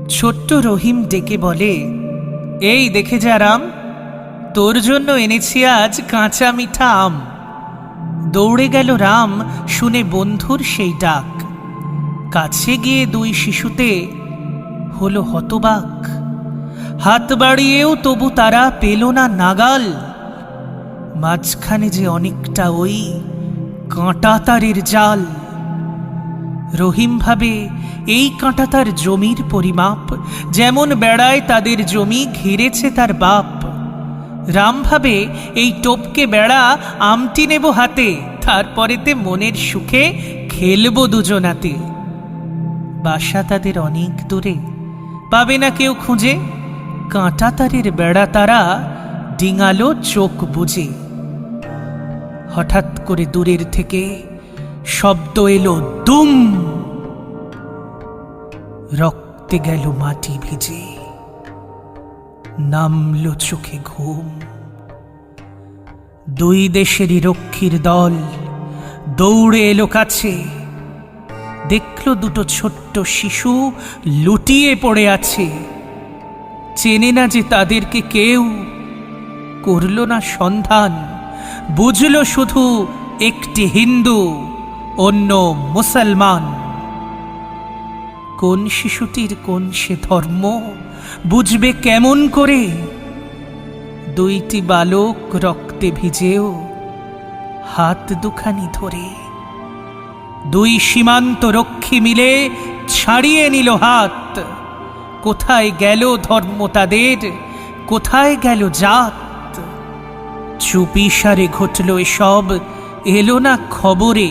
ছোট্ট রহিম ডেকে বলে, এই দেখে যা রাম, তোর জন্য এনেছি আজ কাঁচা মিঠা আম। দৌড়ে গেল রাম শুনে বন্ধুর সেই ডাক। কাছে গিয়ে দুই শিশুতে হলো হতবাক। হাত বাড়িয়েও তবু তারা পেল না নাগাল। মাঝখানে যে অনেকটা ওই কাঁটাতারের জাল। রহিম ভাবে এই কাঁটাতার জমির পরিমাপ, যেমন বেড়ায় তাদের জমি ঘিরেছে তার বাপ। রাম ভাবে এই টপকে বেড়া আমটি নেব হাতে, তারপরেতে মনের সুখে খেলবো দুজনাতে। বাসা তাদের অনেক দূরে, পাবে না কেউ খুঁজে, কাঁটাতারের বেড়া তারা ডিঙালো চোখ বুঝে। হঠাৎ করে দূরের থেকে শব্দ এলো দুম, রক্তে গেল মাটি ভিজে, নামলো চোখে ঘুম। দুই দেশেরই রক্ষীর দল দৌড়ে এলো কাছে, দেখলো দুটো ছোট্ট শিশু লুটিয়ে পড়ে আছে। চেনে না যে তাদেরকে কেউ, করল না সন্ধান, বুঝল শুধু একটি হিন্দু, অন্য মুসলমান। কোন শিশুটির কোন সে ধর্ম বুঝবে কেমন করে? দুইটি বালক রক্তে ভিজেও হাত দুখানি ধরে। দুই সীমান্ত রক্ষী মিলে ছাড়িয়ে নিল হাত। কোথায় গেল ধর্ম তাদের, কোথায় গেল জাত? চুপিসারে ঘটল এসব, এলো না খবরে।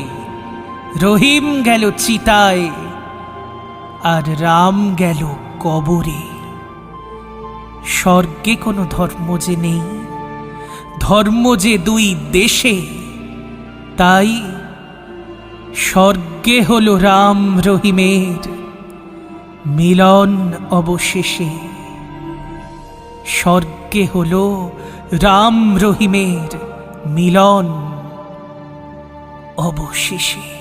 রহিম গেল চিতায়, আর রাম গেল কবরে। স্বর্গে কোনো ধর্ম যে নেই, ধর্ম যে দুই দেশে, তাই স্বর্গে হলো রাম রহিমের মিলন অবশেষে। স্বর্গে হলো রাম রহিমের মিলন অবশেষে।